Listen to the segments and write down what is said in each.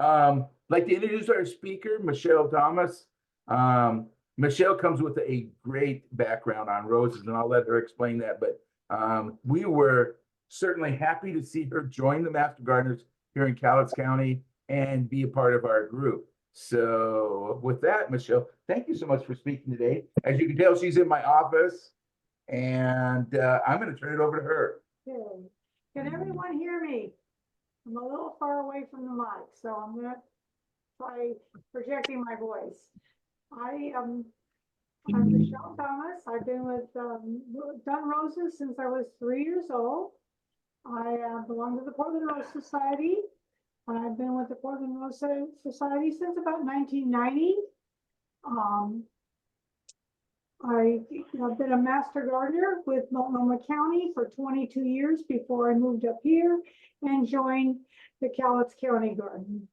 Like to introduce our speaker, Michele Thomas. Michele comes with a great background on roses, and I'll let her explain that. But we were certainly happy to see her join the Master Gardeners here in Cowlitz County and be a part of our group. So with that, Michele, thank you so much for speaking today. As you can tell, she's in my office, and I'm going to turn it over to her. Okay. Can everyone hear me? I'm a little far away from the mic, so I'm going to try projecting my voice. I'm Michele Thomas. I've been with done roses since I was 3 years old. I belong to the Portland Rose Society. I've been with the Portland Rose Society since about 1990. I've been a master gardener with Multnomah County for 22 years before I moved up here and joined the Cowlitz County Garden.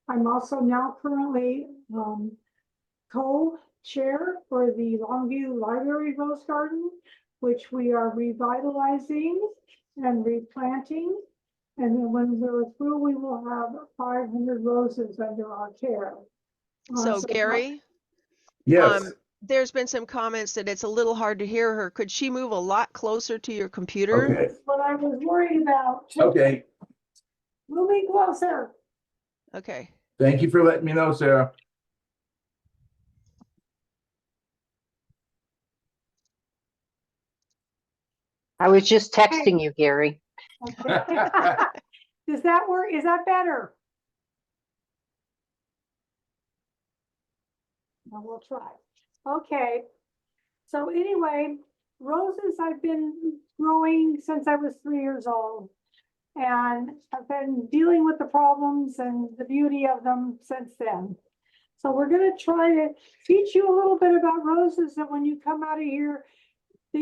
I'm also now currently co-chair for the Longview Library Rose Garden, which we are revitalizing and replanting. And then when we're through, we will have 500 roses under our care. So Gary, Yes. there's been some comments that it's a little hard to hear her. Could she move a lot closer to your computer? Okay. That's what I was worried about. Okay. Moving closer. Okay. Thank you for letting me know, Sarah. I was just texting you, Gary. Okay. Does that work? Is that better? Well, we'll try. Okay. So anyway, roses I've been growing since I was 3 years old. And I've been dealing with the problems and the beauty of them since then. So we're going to try to teach you a little bit about roses, that when you come out of here, that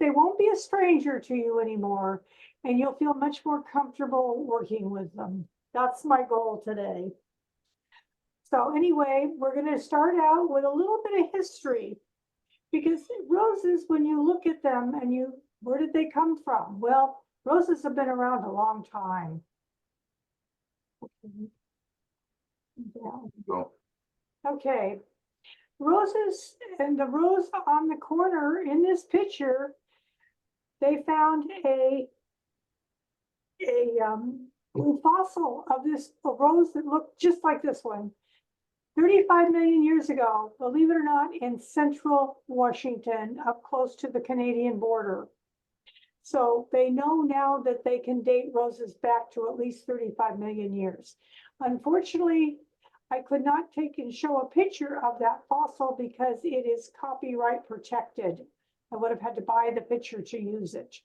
they won't be a stranger to you anymore, and you'll feel much more comfortable working with them. That's my goal today. So anyway, we're going to start out with a little bit of history, because roses, when you look at them and where did they come from? Well, roses have been around a long time. Well, Okay. Roses, and the rose on the corner in this picture, they found a fossil of this rose that looked just like this one 35 million years ago, believe it or not, in central Washington, up close to the Canadian border. So they know now that they can date roses back to at least 35 million years. Unfortunately, I could not take and show a picture of that fossil because it is copyright protected. I would have had to buy the picture to use it.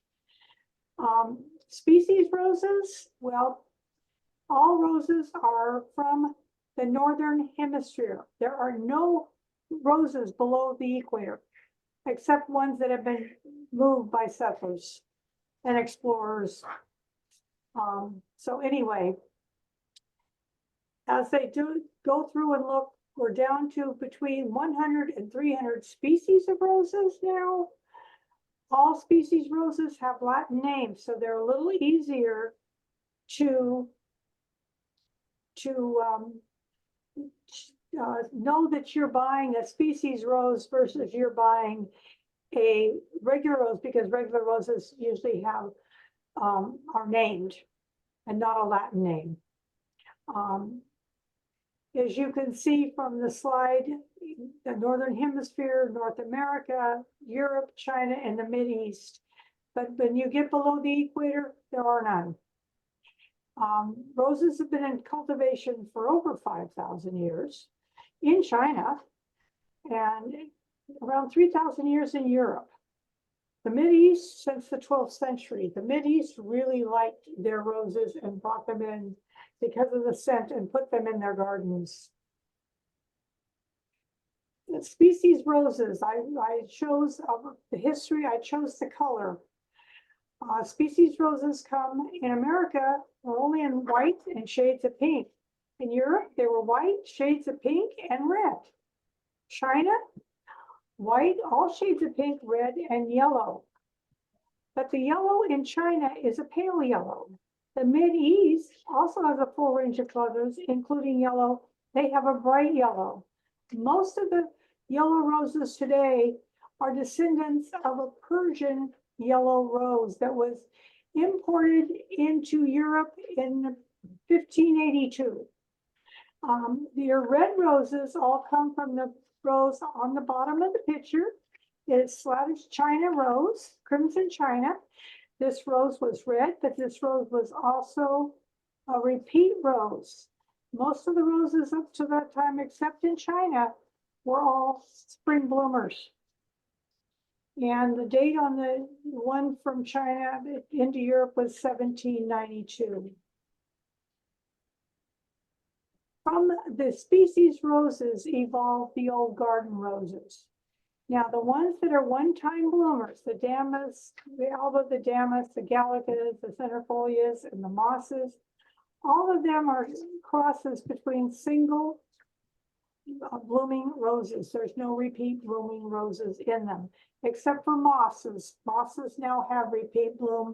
Species roses, well, all roses are from the northern hemisphere. There are no roses below the equator, except ones that have been moved by settlers and explorers. So anyway, as they do go through and look, we're down to between 100 and 300 species of roses now. All species roses have Latin names, so they're a little easier to know that you're buying a species rose versus you're buying a regular rose, because regular roses usually have are named and not a Latin name. As you can see from the slide, the Northern Hemisphere, North America, Europe, China, and the Mideast. But when you get below the equator, there are none. Roses have been in cultivation for over 5,000 years in China and around 3,000 years in Europe. The Mideast, since the 12th century, the Mideast really liked their roses and brought them in because of the scent and put them in their gardens. The species roses, I chose the history, I chose the color. Species roses come in America, were only in white and shades of pink. In Europe, they were white, shades of pink, and red. China, white, all shades of pink, red, and yellow. But the yellow in China is a pale yellow. The Mid-East also has a full range of colors, including yellow. They have a bright yellow. Most of the yellow roses today are descendants of a Persian yellow rose that was imported into Europe in 1582. Your red roses all come from the rose on the bottom of the picture. It's Scottish China rose, crimson China. This rose was red, but this rose was also a repeat rose. Most of the roses up to that time, except in China, were all spring bloomers. And the date on the one from China into Europe was 1792. From the species roses evolved the old garden roses. Now, the ones that are one-time bloomers, the damask, the alba, the damask, the gallicas, the centerfolias, and the mosses, all of them are crosses between single blooming roses. There's no repeat blooming roses in them, except for mosses. Mosses now have repeat bloom.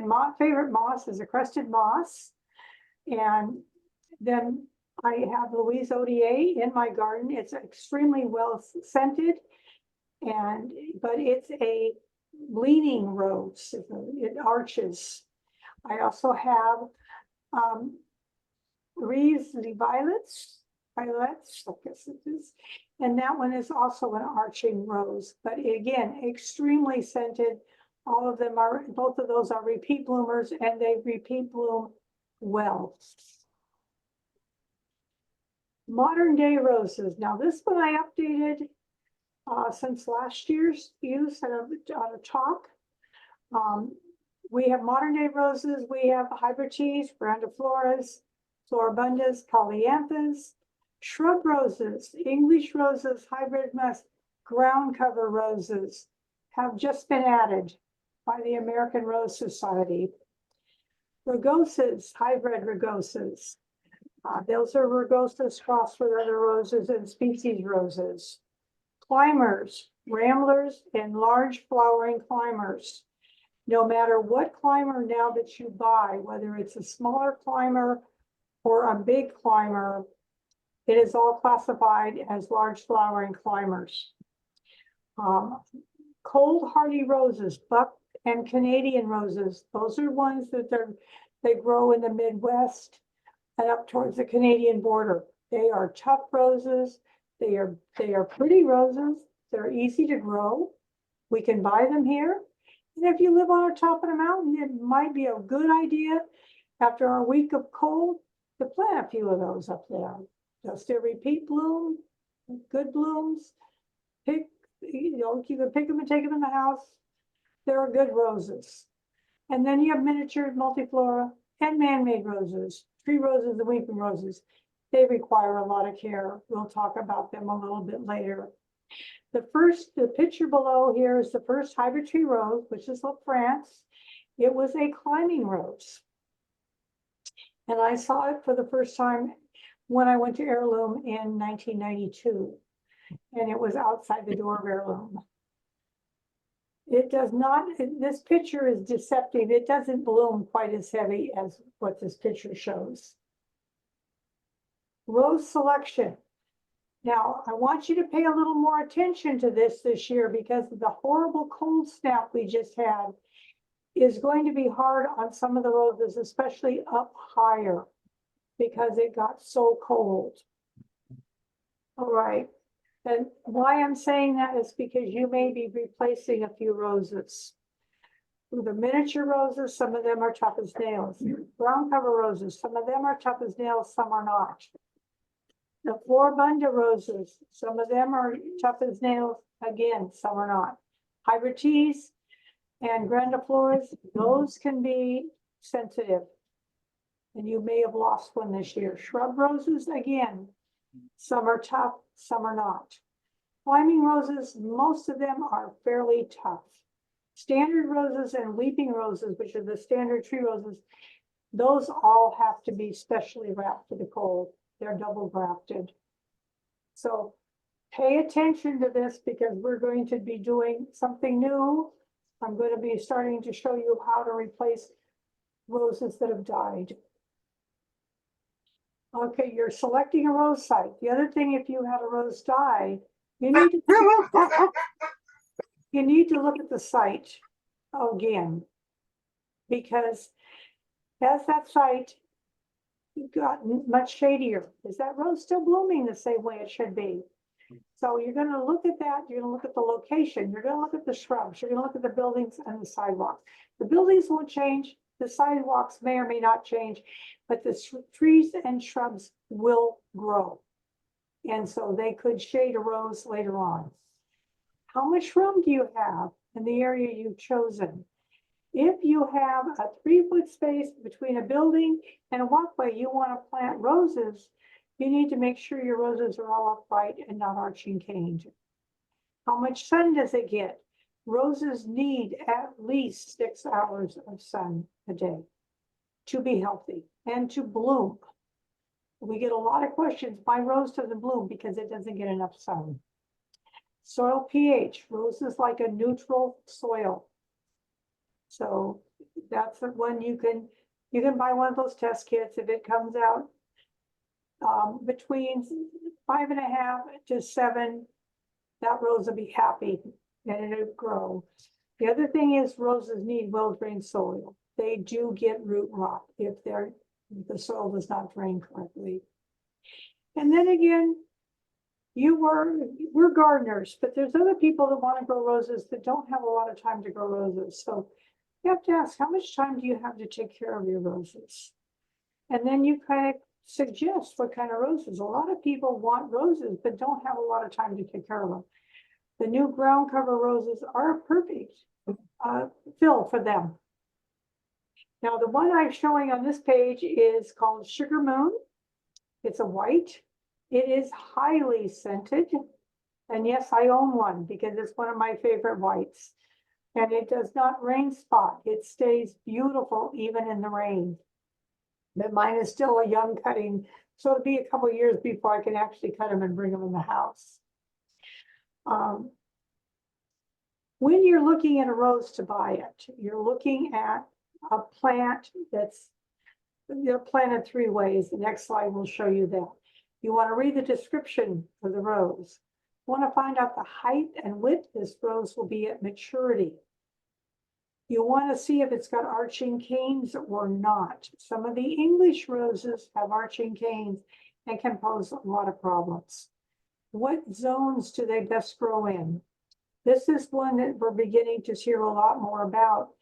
My favorite moss is a crested moss. And then I have Louise Odier in my garden. It's extremely well scented, but it's a leaning rose. It arches. I also have Reeves the violets, I guess it is. And that one is also an arching rose, but again, extremely scented. All of them are, both of those are repeat bloomers, and they repeat bloom well. Modern day roses. Now this one I updated since last year's use on a talk. We have modern day roses. We have Hyrytes, grandifloras, floribundas, polyanthus, shrub roses, English roses, hybrid musk, ground cover roses have just been added by the American Rose Society. Rugoses, hybrid rugoses. Those are rugoses crossed with other roses and species roses. Climbers, ramblers, and large flowering climbers. No matter what climber now that you buy, whether it's a smaller climber or a big climber, it is all classified as large flowering climbers. Cold hardy roses, buck and Canadian roses, those are ones that they grow in the Midwest and up towards the Canadian border. They are tough roses. They are pretty roses. They're easy to grow. We can buy them here. And if you live on the top of the mountain, it might be a good idea after a week of cold to plant a few of those up there. Just a repeat bloom, good blooms. You can pick them and take them in the house. They're good roses. And then you have miniature multiflora and man-made roses, tree roses and weeping roses. They require a lot of care. We'll talk about them a little bit later. The picture below here is the first Hyryte rose, which is of France. It was a climbing rose. And I saw it for the first time when I went to Heirloom in 1992. And it was outside the door of Heirloom. It does not, this picture is deceptive. It doesn't bloom quite as heavy as what this picture shows. Rose selection. Now, I want you to pay a little more attention to this year because of the horrible cold snap we just had is going to be hard on some of the roses, especially up higher because it got so cold. All right. And why I'm saying that is because you may be replacing a few roses. The miniature roses, some of them are tough as nails. Ground cover roses, some of them are tough as nails, some are not. The floribunda roses, some of them are tough as nails, again, some are not. Hyrytes and grandifloras, those can be sensitive. And you may have lost one this year. Shrub roses, again, Some are tough, some are not. Climbing roses, most of them are fairly tough. Standard roses and weeping roses, which are the standard tree roses, those all have to be specially wrapped for the cold. They're double grafted. So pay attention to this because we're going to be doing something new. I'm going to be starting to show you how to replace roses that have died. Okay, you're selecting a rose site. The other thing, if you had a rose die, you need to look at the site again, because as that site got much shadier, is that rose still blooming the same way it should be? So you're going to look at that. You're going to look at the location. You're going to look at the shrubs. You're going to look at the buildings and the sidewalks. The buildings won't change. The sidewalks may or may not change, but the trees and shrubs will grow. And so they could shade a rose later on. How much room do you have in the area you've chosen? If you have a 3-foot space between a building and a walkway, you want to plant roses, you need to make sure your roses are all upright and not arching caned. How much sun does it get? Roses need at least 6 hours of sun a day to be healthy and to bloom. We get a lot of questions, my rose doesn't bloom because it doesn't get enough sun. Soil pH, roses like a neutral soil. So that's the one you can buy one of those test kits. If it comes out between 5.5 to 7, that rose will be happy and it'll grow. The other thing is roses need well-drained soil. They do get root rot if the soil does not drain correctly. And then again, we're gardeners, but there's other people that want to grow roses that don't have a lot of time to grow roses. So you have to ask, how much time do you have to take care of your roses? And then you kind of suggest what kind of roses. A lot of people want roses, but don't have a lot of time to take care of them. The new ground cover roses are a perfect fill for them. Now, the one I'm showing on this page is called Sugar Moon. It's a white. It is highly scented. And yes, I own one because it's one of my favorite whites. And it does not rain spot. It stays beautiful even in the rain. But mine is still a young cutting, so it'll be a couple of years before I can actually cut them and bring them in the house. When you're looking at a rose to buy it, you're looking at a plant they're planted 3 ways. The next slide will show you that. You want to read the description for the rose. You want to find out the height and width this rose will be at maturity. You want to see if it's got arching canes or not. Some of the English roses have arching canes and can pose a lot of problems. What zones do they best grow in? This is one that we're beginning to hear a lot more about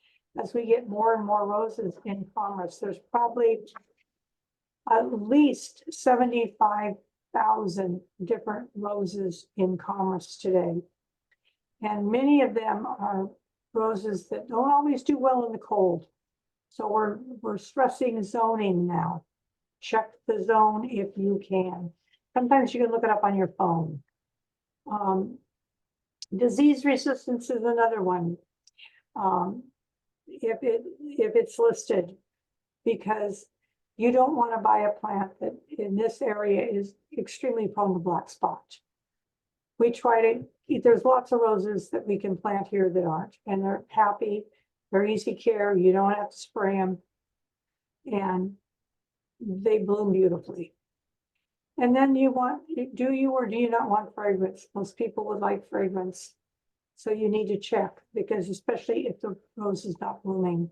as we get more and more roses in commerce. There's probably at least 75,000 different roses in commerce today. And many of them are roses that don't always do well in the cold. So we're stressing zoning now. Check the zone if you can. Sometimes you can look it up on your phone. Disease resistance is another one. If it's listed, because you don't want to buy a plant that in this area is extremely prone to black spot. We try to, there's lots of roses that we can plant here that aren't, and they're happy, they're easy care, you don't have to spray them, and they bloom beautifully. And then do you or do you not want fragrance? Most people would like fragrance. So you need to check, because especially if the rose is not blooming.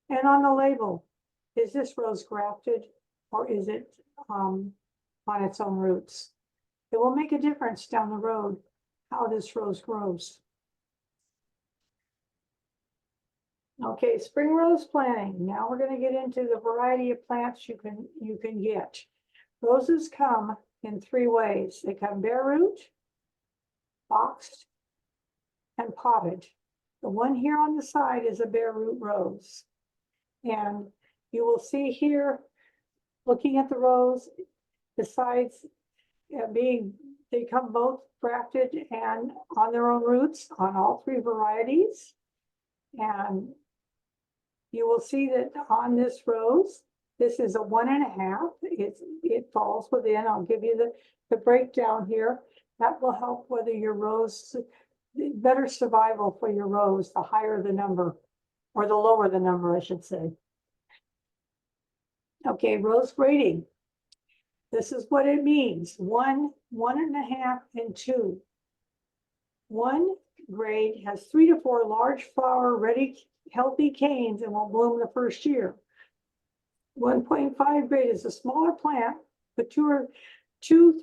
And on the label, is this rose grafted or is it on its own roots? It will make a difference down the road how this rose grows. Okay, spring rose planting. Now we're going to get into the variety of plants you can get. Roses come in 3 ways. They come bare root, boxed, and potted. The one here on the side is a bare root rose. And you will see here, looking at the rose, besides they come both grafted and on their own roots on all three varieties. And you will see that on this rose, this is a 1.5. It falls within, I'll give you the breakdown here. That will help whether your rose, better survival for your rose, the higher the number, or the lower the number, I should say. Okay, rose grading. This is what it means. 1, 1.5, and 2. 1 grade has 3 to 4 large flower, ready, healthy canes and will bloom the first year. 1.5 grade is a smaller plant, but 2,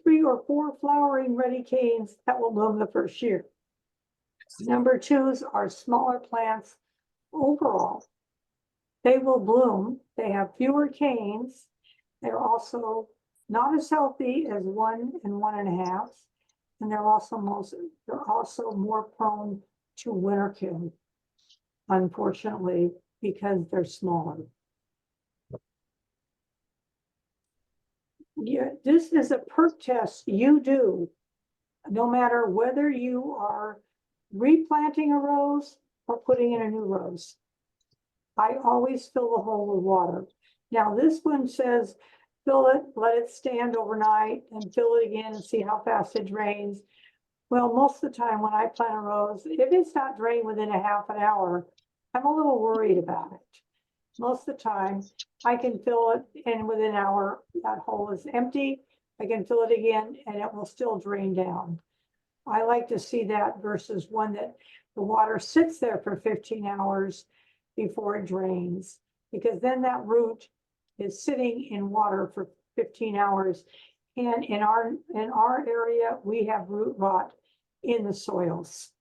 3, or 4 flowering ready canes that will bloom the first year. Number 2s are smaller plants overall. They will bloom. They have fewer canes. They're also not as healthy as 1 and 1.5, and they're also more prone to winterkill, unfortunately, because they're smaller. Yeah, this is a perk test you do, no matter whether you are replanting a rose or putting in a new rose. I always fill the hole with water. Now this one says, fill it, let it stand overnight, and fill it again and see how fast it drains. Well, most of the time when I plant a rose, if it's not drained within a half an hour, I'm a little worried about it. Most of the time, I can fill it, and within an hour, that hole is empty. I can fill it again, and it will still drain down. I like to see that versus one that the water sits there for 15 hours before it drains, because then that root is sitting in water for 15 hours. And in our area, we have root rot in the soils.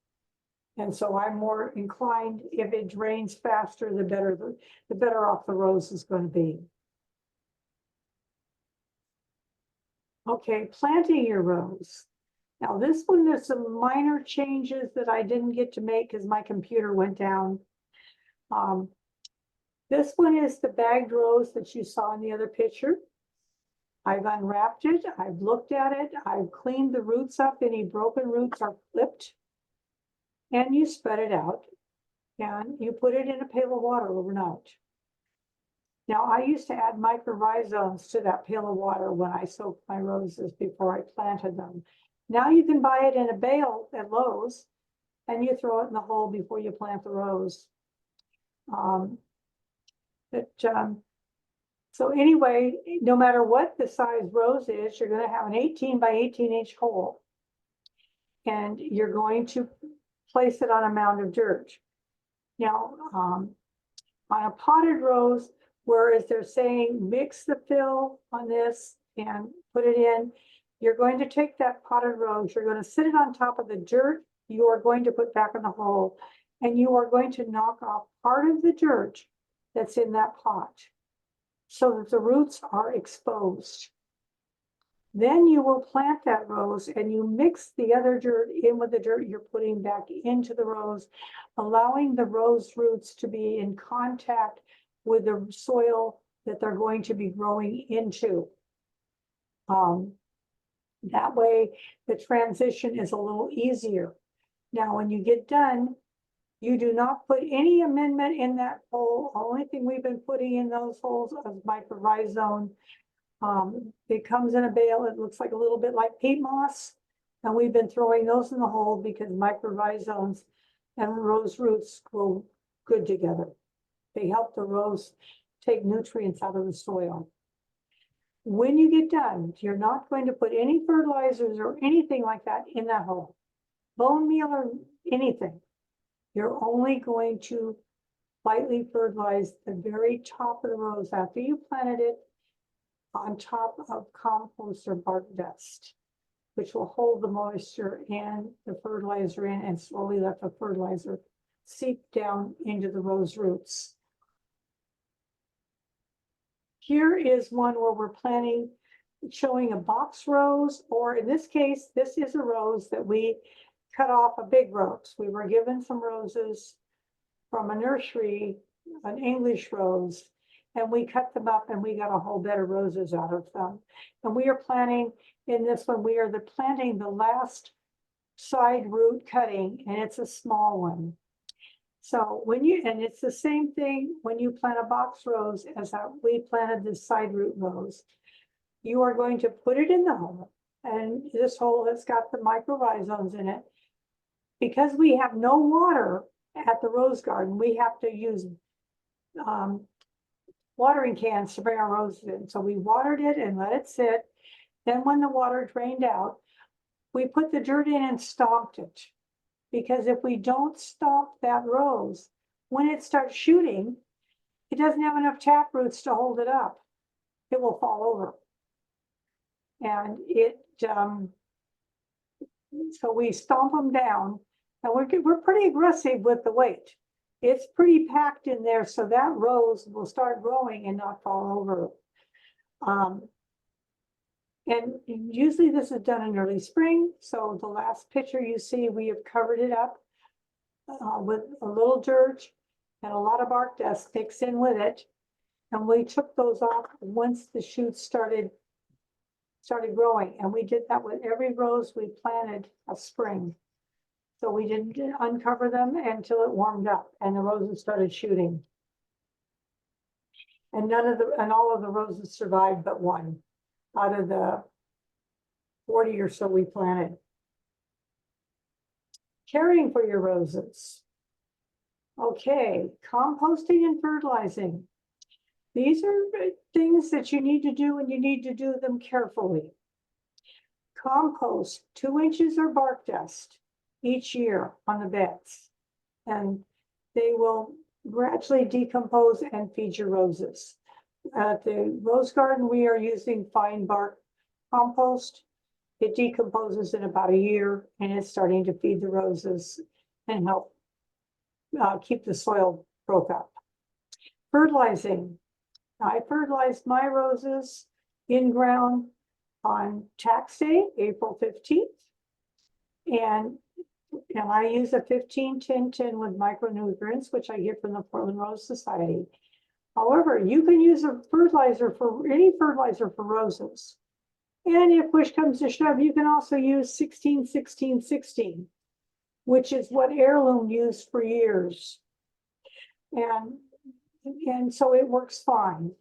And so I'm more inclined, if it drains faster, the better off the rose is going to be. Okay, planting your rose. Now this one, there's some minor changes that I didn't get to make because my computer went down. This one is the bagged rose that you saw in the other picture. I've unwrapped it, I've looked at it, I've cleaned the roots up, any broken roots are clipped. And you spread it out and you put it in a pail of water overnight. Now I used to add microrhizomes to that pail of water when I soaked my roses before I planted them. Now you can buy it in a bale at Lowe's and you throw it in the hole before you plant the rose. So anyway, no matter what the size rose is, you're going to have an 18 by 18 inch hole. And you're going to place it on a mound of dirt. Now, on a potted rose, whereas they're saying mix the fill on this and put it in, you're going to take that potted rose, you're going to sit it on top of the dirt you are going to put back in the hole, and you are going to knock off part of the dirt that's in that pot so that the roots are exposed. Then you will plant that rose and you mix the other dirt in with the dirt you're putting back into the rose, allowing the rose roots to be in contact with the soil that they're going to be growing into. That way the transition is a little easier. Now, when you get done, you do not put any amendment in that hole. Only thing we've been putting in those holes is microrhizome. It comes in a bale. It looks like a little bit like peat moss. And we've been throwing those in the hole because microrhizomes and rose roots grow good together. They help the rose take nutrients out of the soil. When you get done, you're not going to put any fertilizers or anything like that in that hole. Bone meal or anything. You're only going to lightly fertilize the very top of the rose after you planted it on top of compost or bark dust, which will hold the moisture and the fertilizer in and slowly let the fertilizer seep down into the rose roots. Here is one where we're planting, showing a box rose, or in this case, this is a rose that we cut off a big rose. We were given some roses from a nursery, an English rose, and we cut them up and we got a whole bed of roses out of them. And we are planting in this one, we are planting the last side root cutting, and it's a small one. So when and it's the same thing when you plant a box rose as we planted this side root rose. You are going to put it in the hole, and this hole has got the mycorrhizomes in it. Because we have no water at the rose garden, we have to use watering cans to bring our roses in. So we watered it and let it sit. Then when the water drained out, we put the dirt in and stomped it. Because if we don't stomp that rose, when it starts shooting, it doesn't have enough tap roots to hold it up. It will fall over. And so we stomp them down, and we're pretty aggressive with the weight. It's pretty packed in there, so that rose will start growing and not fall over. And usually this is done in early spring. So the last picture you see, we have covered it up with a little dirt and a lot of bark dust mixed in with it. And we took those off once the shoots started growing. And we did that with every rose we planted a spring. So we didn't uncover them until it warmed up and the roses started shooting. And all of the roses survived but one out of the 40 or so we planted. Caring for your roses. Okay, composting and fertilizing. These are things that you need to do, and you need to do them carefully. Compost 2 inches of bark dust each year on the beds, and they will gradually decompose and feed your roses. At the rose garden, we are using fine bark compost. It decomposes in about a year, and it's starting to feed the roses and help keep the soil broke up. Fertilizing. I fertilized my roses in ground on tax day, April 15th. And I use a 15-10 tin with micronutrients, which I get from the Portland Rose Society. However, you can use a fertilizer for any fertilizer for roses. And if push comes to shove, you can also use 16-16-16, which is what Heirloom used for years. And so it works fine.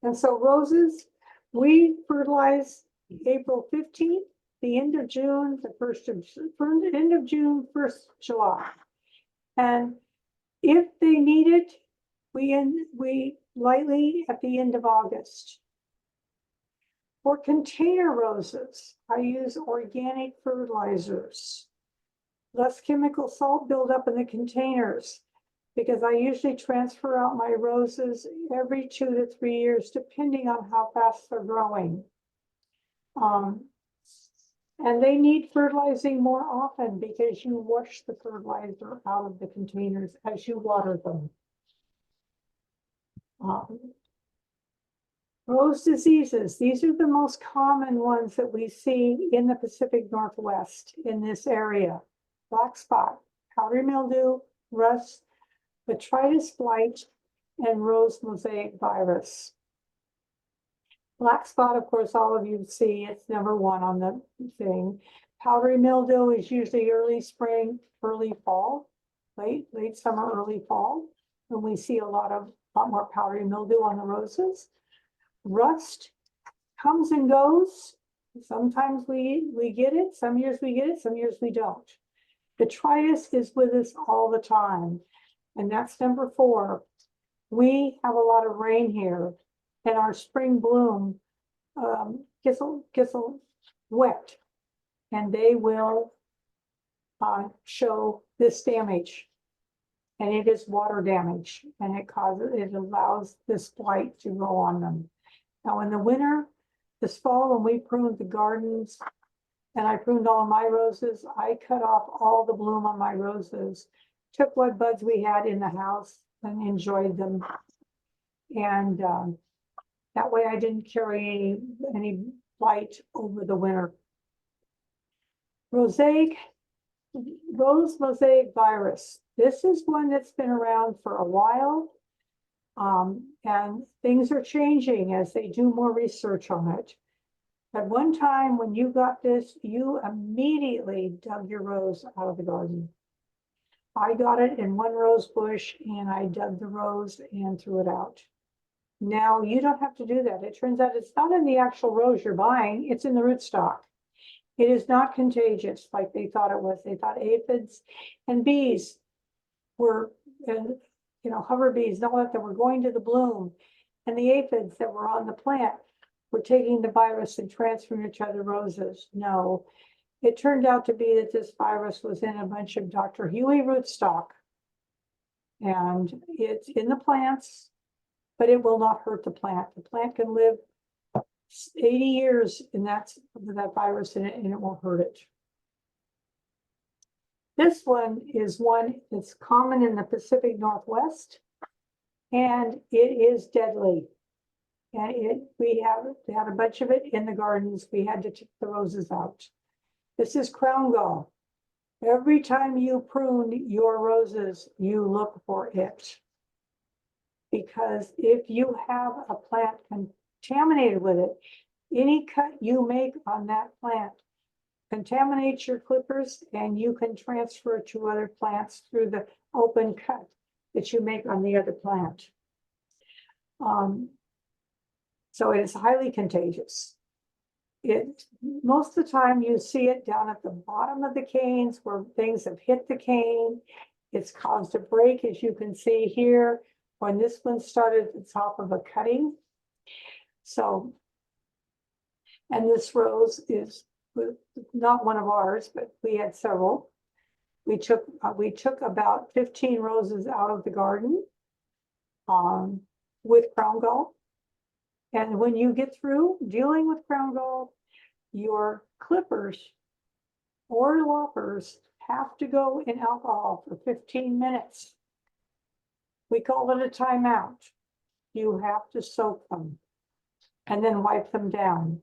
And so roses, we fertilize April 15th, the end of June, end of June, 1st July. And if they need it, we lightly at the end of August. For container roses, I use organic fertilizers. Less chemical salt buildup in the containers, because I usually transfer out my roses every 2 to 3 years, depending on how fast they're growing. And they need fertilizing more often because you wash the fertilizer out of the containers as you water them. Rose diseases, these are the most common ones that we see in the Pacific Northwest in this area. Black spot, powdery mildew, rust, botrytis blight, and rose mosaic virus. Black spot, of course, all of you see, it's number 1 on the thing. Powdery mildew is usually early spring, early fall, late summer, early fall. And we see a lot more powdery mildew on the roses. Rust comes and goes. Sometimes we get it, some years we get it, some years we don't. Botrytis is with us all the time. And that's number 4. We have a lot of rain here, and our spring bloom gets wet, and they will show this damage. And it is water damage, and it allows this blight to grow on them. Now in the winter, this fall, when we pruned the gardens, and I pruned all of my roses, I cut off all the bloom on my roses, took what buds we had in the house and enjoyed them. And that way I didn't carry any blight over the winter. Rose mosaic virus. This is one that's been around for a while. And things are changing as they do more research on it. At one time, when you got this, you immediately dug your rose out of the garden. I got it in one rose bush and I dug the rose and threw it out. Now you don't have to do that. It turns out it's not in the actual rose you're buying, it's in the rootstock. It is not contagious like they thought it was. They thought aphids and bees were, and hover bees, and all that were going to the bloom. And the aphids that were on the plant were taking the virus and transferring it to other roses. No, it turned out to be that this virus was in a bunch of Dr. Huey rootstock. And it's in the plants, but it will not hurt the plant. The plant can live 80 years and that's that virus in it and it won't hurt it. This one is one that's common in the Pacific Northwest and it is deadly. And we had a bunch of it in the gardens. We had to take the roses out. This is crown gall. Every time you prune your roses, you look for it. Because if you have a plant contaminated with it, any cut you make on that plant contaminates your clippers and you can transfer it to other plants through the open cut that you make on the other plant. So it is highly contagious. Most of the time you see it down at the bottom of the canes where things have hit the cane. It's caused a break, as you can see here, when this one started at the top of a cutting. So, and this rose is not one of ours, but we had several. We took about 15 roses out of the garden with crown gall. And when you get through dealing with crown gall, your clippers or loppers have to go in alcohol for 15 minutes. We call it a timeout. You have to soak them and then wipe them down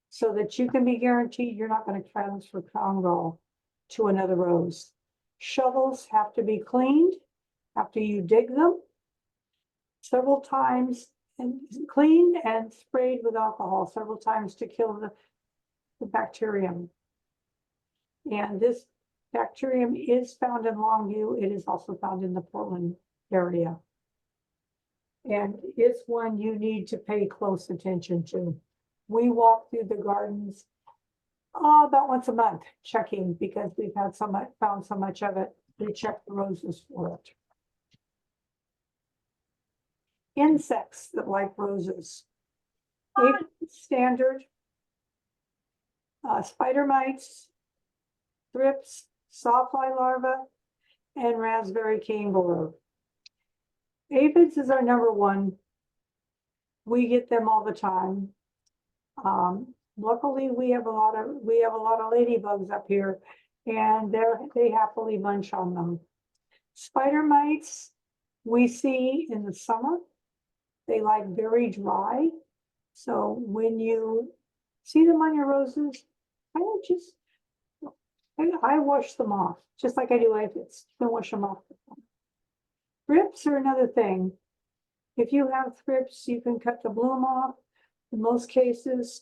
so that you can be guaranteed you're not going to transfer crown gall to another rose. Shovels have to be cleaned after you dig them several times and cleaned and sprayed with alcohol several times to kill the bacterium. And this bacterium is found in Longview. It is also found in the Portland area. And it's one you need to pay close attention to. We walk through the gardens about once a month checking because we've had found so much of it. We check the roses for it. Insects that like roses. Aphid standard, spider mites, thrips, sawfly larvae, and raspberry cane borer. Aphids is our number one. We get them all the time. Luckily, we have a lot of ladybugs up here, and they happily munch on them. Spider mites we see in the summer. They like very dry. So when you see them on your roses, I wash them off, just like I do aphids. You can wash them off. Thrips are another thing. If you have thrips, you can cut the bloom off. In most cases,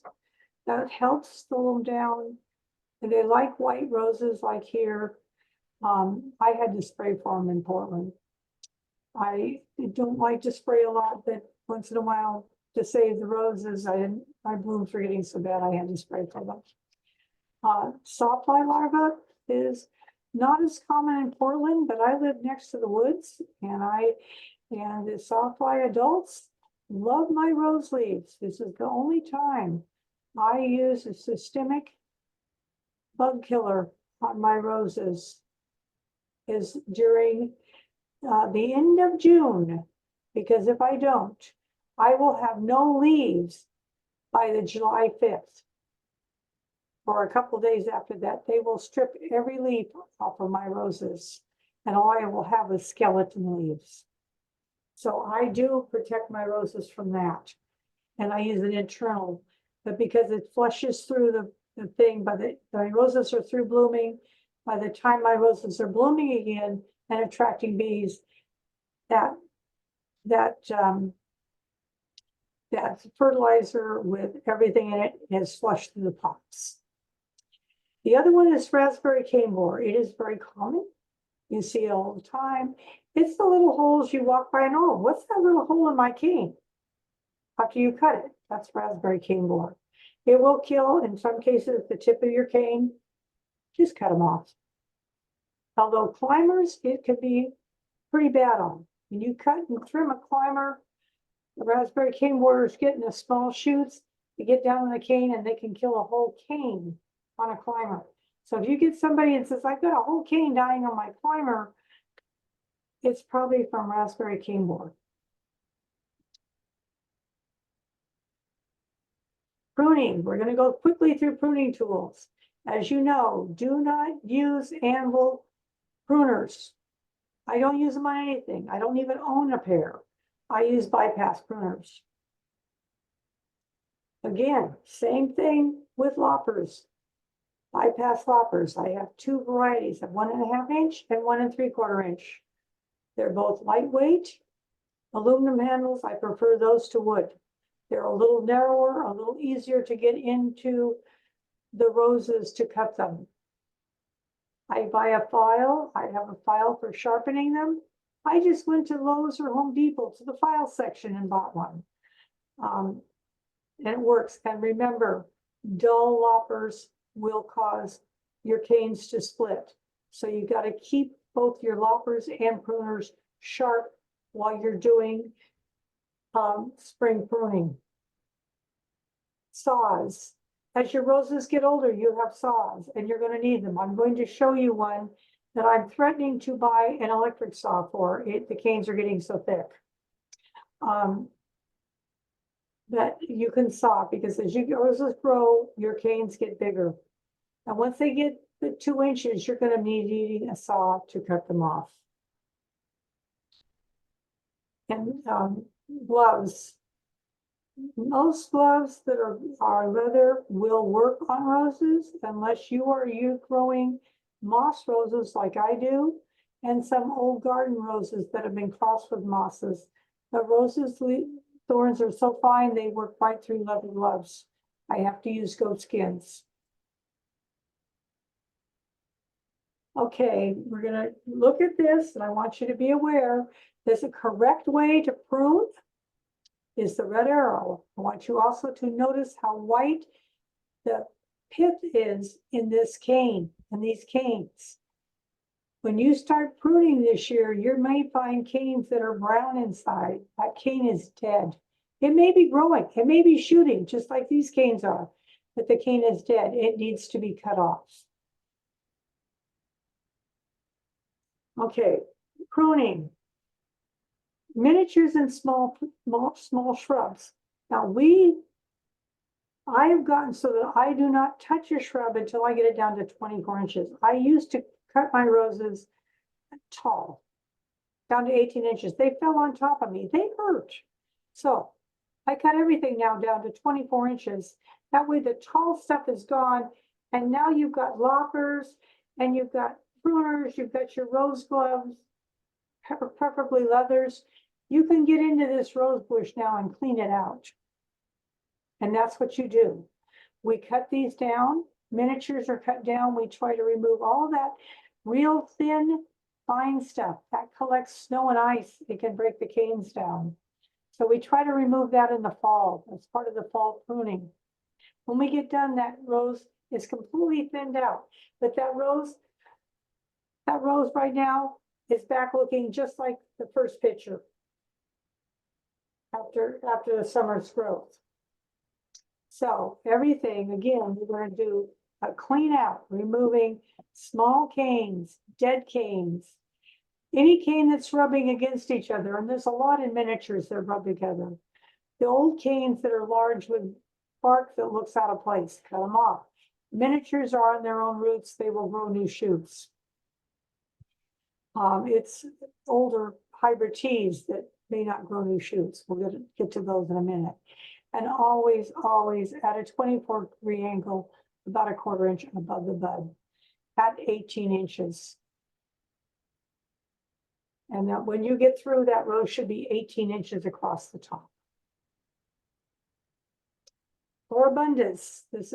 that helps slow them down. And they like white roses like here. I had to spray for them in Portland. I don't like to spray a lot, but once in a while to save the roses, my blooms were getting so bad I had to spray for them. Sawfly larva is not as common in Portland, but I live next to the woods, and the sawfly adults love my rose leaves. This is the only time I use a systemic bug killer on my roses is during the end of June, because if I don't, I will have no leaves by the July 5th. Or a couple days after that, they will strip every leaf off of my roses, and all I will have is skeleton leaves. So I do protect my roses from that, and I use an internal, but because it flushes through the thing, the roses are through blooming. By the time my roses are blooming again and attracting bees, that that fertilizer with everything in it has flushed through the pots. The other one is raspberry cane borer. It is very common. You see it all the time. It's the little holes you walk by and, oh, what's that little hole in my cane? After you cut it, that's raspberry cane borer. It will kill, in some cases, the tip of your cane. Just cut them off. Although climbers, it could be pretty bad on. When you cut and trim a climber, the raspberry cane borers get in the small shoots, they get down on the cane and they can kill a whole cane on a climber. So if you get somebody and says, I've got a whole cane dying on my climber, it's probably from raspberry cane borer. Pruning, we're going to go quickly through pruning tools. As you know, do not use anvil pruners. I don't use them on anything. I don't even own a pair. I use bypass pruners. Again, same thing with loppers. Bypass loppers. I have two varieties of 1.5 inch and 1 3/4 inch. They're both lightweight. Aluminum handles, I prefer those to wood. They're a little narrower, a little easier to get into the roses to cut them. I buy a file. I have a file for sharpening them. I just went to Lowe's or Home Depot to the file section and bought one. And it works. And remember, dull loppers will cause your canes to split. So you got to keep both your loppers and pruners sharp while you're doing spring pruning. Saws. As your roses get older, you have saws and you're going to need them. I'm going to show you one that I'm threatening to buy an electric saw for. The canes are getting so thick. That you can saw, because as your roses grow, your canes get bigger. And once they get the 2 inches, you're going to need needing a saw to cut them off. And gloves. Most gloves that are leather will work on roses unless you are growing moss roses like I do, and some old garden roses that have been crossed with mosses. The roses thorns are so fine they work right through leather gloves. I have to use goat skins. Okay, we're gonna look at this, and I want you to be aware there's a correct way to prune. Is the red arrow. I want you also to notice how white the pith is in this cane, in these canes. When you start pruning this year, you may find canes that are brown inside. That cane is dead. It may be growing, it may be shooting, just like these canes are, but the cane is dead. It needs to be cut off. Okay, pruning. Miniatures and small shrubs. Now I have gotten so that I do not touch a shrub until I get it down to 24 inches. I used to cut my roses tall, down to 18 inches. They fell on top of me. They hurt. So I cut everything now down to 24 inches. That way the tall stuff is gone. And now you've got loppers and you've got pruners, you've got your rose gloves, preferably leathers. You can get into this rose bush now and clean it out. And that's what you do. We cut these down. Miniatures are cut down. We try to remove all that real thin, fine stuff that collects snow and ice. It can break the canes down. So we try to remove that in the fall as part of the fall pruning. When we get done, that rose is completely thinned out. But that rose right now is back looking just like the first picture. After the summer's growth. So everything, again, we're going to do a clean out, removing small canes, dead canes, any cane that's rubbing against each other. And there's a lot in miniatures that rub together. The old canes that are large with bark that looks out of place, cut them off. Miniatures are on their own roots. They will grow new shoots. It's older hybrid teas that may not grow new shoots. We'll get to those in a minute. And always at a 24-degree angle, about 1/4 inch above the bud, at 18 inches. And that when you get through, that rose should be 18 inches across the top. For abundance, this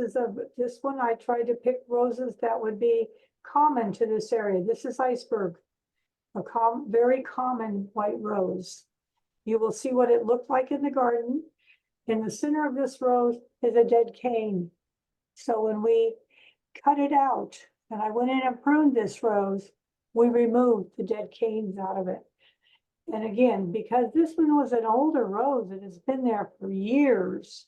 one I tried to pick roses that would be common to this area. This is Iceberg, a very common white rose. You will see what it looked like in the garden. In the center of this rose is a dead cane. So when we cut it out and I went in and pruned this rose, we removed the dead canes out of it. And again, because this one was an older rose, it has been there for years,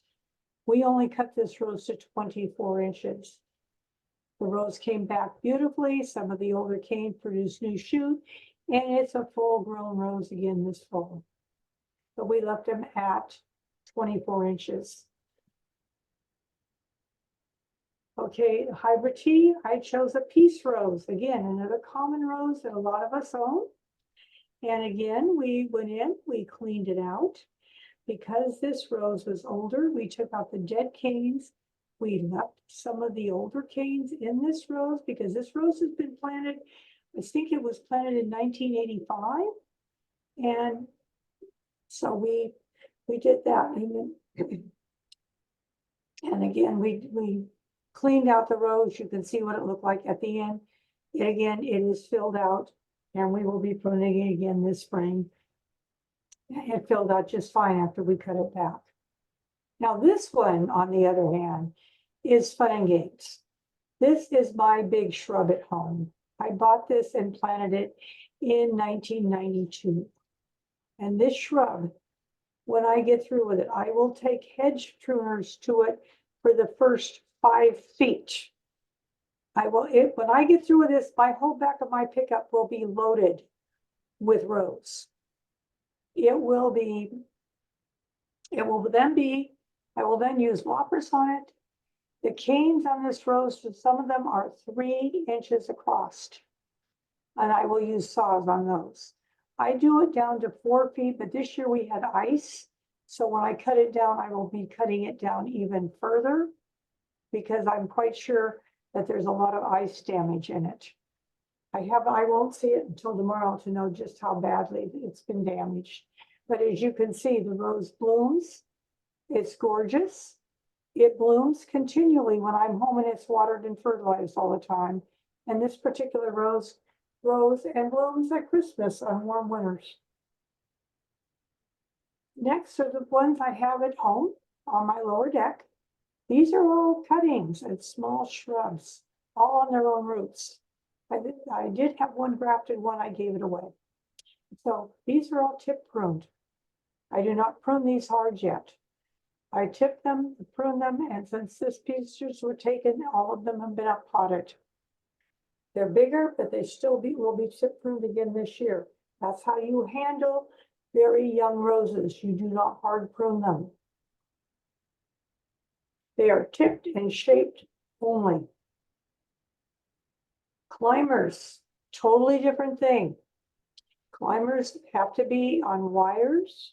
we only cut this rose to 24 inches. The rose came back beautifully. Some of the older cane produced new shoot, and it's a full-grown rose again this fall. But we left them at 24 inches. Okay, Hyryte, I chose a peace rose. Again, another common rose that a lot of us own. And again, we went in, we cleaned it out. Because this rose was older, we took out the dead canes. We left some of the older canes in this rose because this rose has been planted, I think it was planted in 1985. And so we did that. And again, we cleaned out the rose. You can see what it looked like at the end. And again, it is filled out, and we will be pruning it again this spring. It filled out just fine after we cut it back. Now this one, on the other hand, is fun and games. This is my big shrub at home. I bought this and planted it in 1992. And this shrub, when I get through with it, I will take hedge pruners to it for the first 5 feet. When I get through with this, my whole back of my pickup will be loaded with rose. I will then use loppers on it. The canes on this rose, some of them are 3 inches across. And I will use saws on those. I do it down to 4 feet, but this year we had ice. So when I cut it down, I will be cutting it down even further because I'm quite sure that there's a lot of ice damage in it. I won't see it until tomorrow to know just how badly it's been damaged. But as you can see, the rose blooms. It's gorgeous. It blooms continually when I'm home and it's watered and fertilized all the time. And this particular rose grows and blooms at Christmas on warm winters. Next are the ones I have at home on my lower deck. These are all cuttings and small shrubs, all on their own roots. I did have one grafted one, I gave it away. So these are all tip pruned. I do not prune these hard yet. I tip them, prune them, and since these pieces were taken, all of them have been up potted. They're bigger, but they still will be tip pruned again this year. That's how you handle very young roses. You do not hard prune them. They are tipped and shaped only. Climbers, totally different thing. Climbers have to be on wires.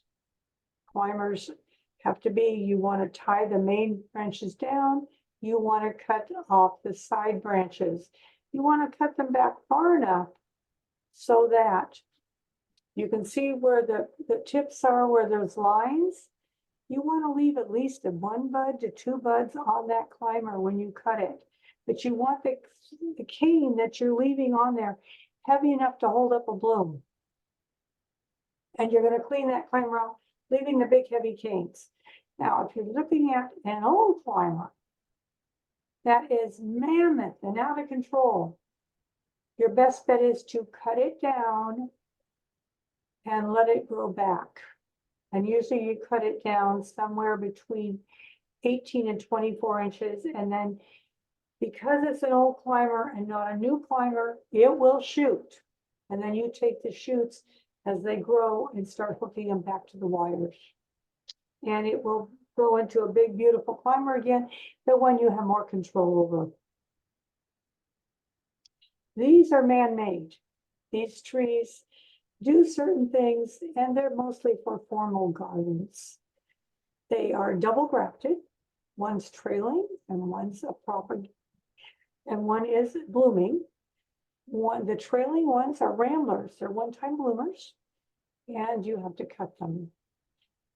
Climbers have to be, you want to tie the main branches down. You want to cut off the side branches. You want to cut them back far enough so that you can see where the tips are, where there's lines. You want to leave at least 1 bud to 2 buds on that climber when you cut it. But you want the cane that you're leaving on there heavy enough to hold up a bloom. And you're going to clean that climber out, leaving the big heavy canes. Now, if you're looking at an old climber that is mammoth and out of control, your best bet is to cut it down and let it grow back. And usually you cut it down somewhere between 18 and 24 inches. And then because it's an old climber and not a new climber, it will shoot. And then you take the shoots as they grow and start hooking them back to the wires. And it will grow into a big, beautiful climber again, the one you have more control over. These are man-made. These trees do certain things, and they're mostly for formal gardens. They are double grafted. One's trailing and one's a proper, and one is blooming. The trailing ones are Ramblers. They're one-time bloomers, and you have to cut them.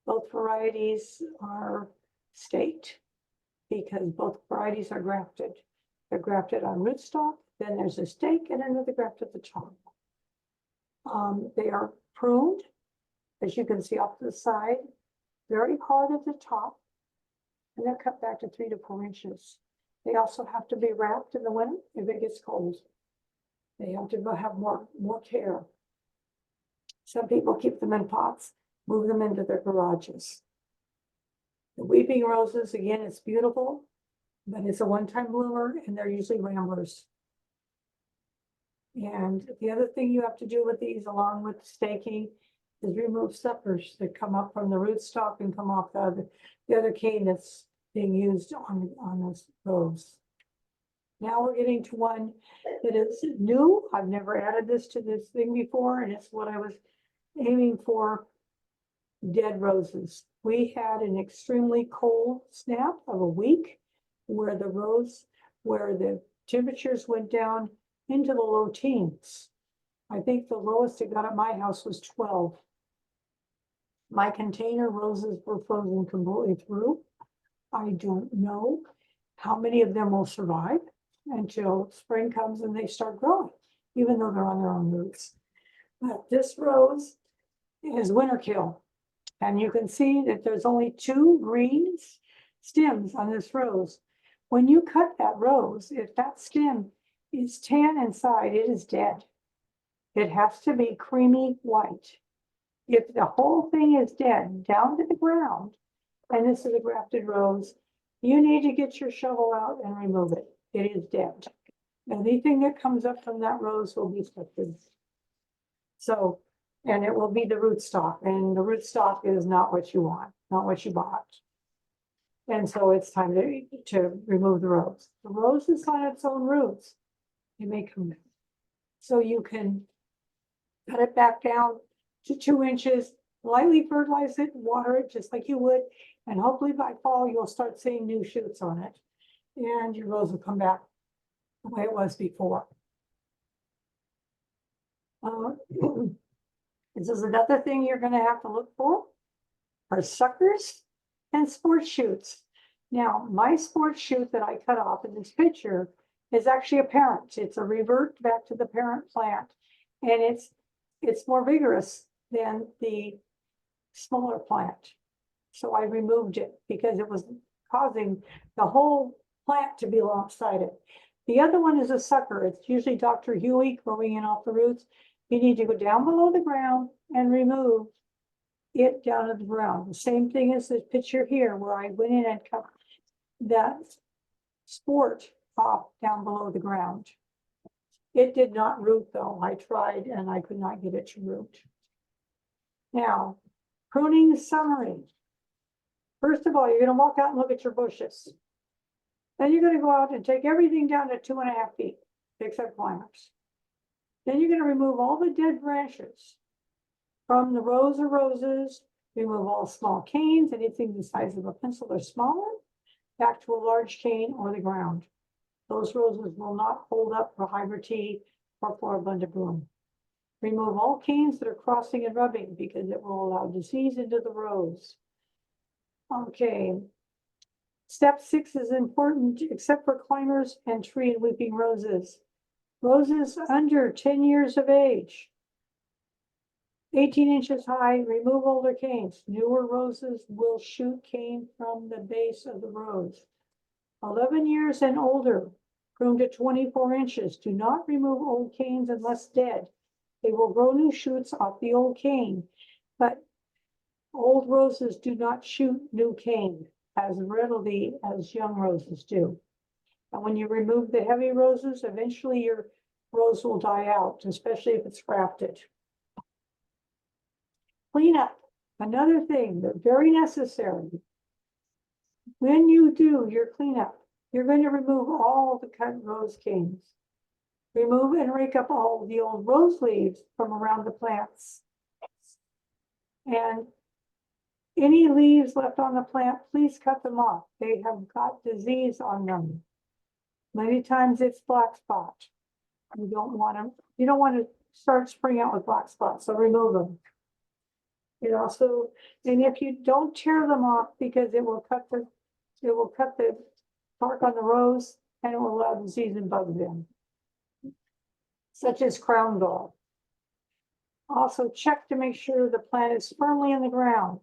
Both varieties are staked because both varieties are grafted. They're grafted on rootstock, then there's a stake and another graft at the top. They are pruned, as you can see off to the side, very hard at the top, and they're cut back to 3 to 4 inches. They also have to be wrapped in the winter if it gets cold. They have to have more care. Some people keep them in pots, move them into their garages. The weeping roses, again, it's beautiful, but it's a one-time bloomer, and they're usually Ramblers. And the other thing you have to do with these, along with staking, is remove suckers that come up from the rootstock and come off the other cane that's being used on this rose. Now we're getting to one that is new. I've never added this to this thing before, and it's what I was aiming for: dead roses. We had an extremely cold snap of a week where the temperatures went down into the low teens. I think the lowest it got at my house was 12. My container roses were frozen completely through. I don't know how many of them will survive until spring comes and they start growing, even though they're on their own roots. But this rose is Winterkill. And you can see that there's only 2 green stems on this rose. When you cut that rose, if that stem is tan inside, it is dead. It has to be creamy white. If the whole thing is dead down to the ground, and this is a grafted rose, you need to get your shovel out and remove it. It is dead. Anything that comes up from that rose will be affected. So, and it will be the rootstock, and the rootstock is not what you want, not what you bought. And so it's time to remove the rose. The rose is on its own roots. It may come back. So you can cut it back down to 2 inches, lightly fertilize it, water it just like you would, and hopefully by fall you'll start seeing new shoots on it. And your rose will come back the way it was before. This is another thing you're going to have to look for are suckers and sport shoots. Now, my sport shoot that I cut off in this picture is actually a parent. It's a revert back to the parent plant, and it's more vigorous than the smaller plant. So I removed it because it was causing the whole plant to be lopsided. The other one is a sucker. It's usually Dr. Huey growing in off the roots. You need to go down below the ground and remove it down to the ground. The same thing as the picture here where I went in and cut that sport off down below the ground. It did not root though. I tried and I could not get it to root. Now, pruning summary. First of all, you're going to walk out and look at your bushes. Then you're going to go out and take everything down to 2.5 feet, except climbers. Then you're going to remove all the dead branches from the rows of roses, remove all small canes, anything the size of a pencil or smaller, back to a large cane or the ground. Those roses will not hold up for Hyryte or for abundant bloom. Remove all canes that are crossing and rubbing because it will allow disease into the rose. Okay. Step 6 is important except for climbers and tree and weeping roses. Roses under 10 years of age, 18 inches high, remove older canes. Newer roses will shoot cane from the base of the rose. 11 years and older, prune to 24 inches. Do not remove old canes unless dead. They will grow new shoots off the old cane, but old roses do not shoot new cane as readily as young roses do. And when you remove the heavy roses, eventually your rose will die out, especially if it's grafted. Clean up. Another thing that's very necessary. When you do your cleanup, you're going to remove all the cut rose canes. Remove and rake up all the old rose leaves from around the plants. And any leaves left on the plant, please cut them off. They have got disease on them. Many times it's black spot. You don't want to start spring out with black spots, so remove them. It also, and if you don't tear them off, because it will cut the bark on the rose and it will allow disease and bugs in. Such as crown gall. Also check to make sure the plant is firmly in the ground.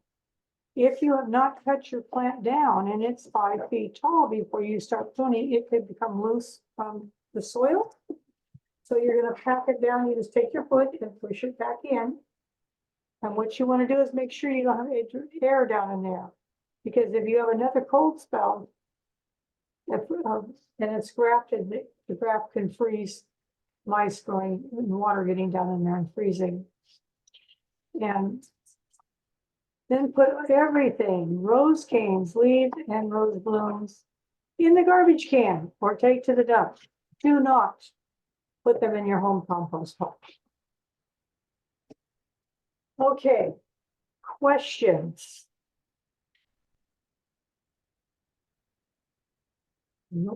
If you have not cut your plant down and it's 5 feet tall before you start pruning, it could become loose from the soil. So you're gonna pack it down, you just take your foot and push it back in. And what you wanna do is make sure you don't have air down in there. Because if you have another cold spell, and it's grafted, the graft can freeze, mice growing, and water getting down in there and freezing. And then put everything, rose canes, leaves, and rose blooms in the garbage can or take to the dump. Do not put them in your home compost pile. Okay, questions? Nope.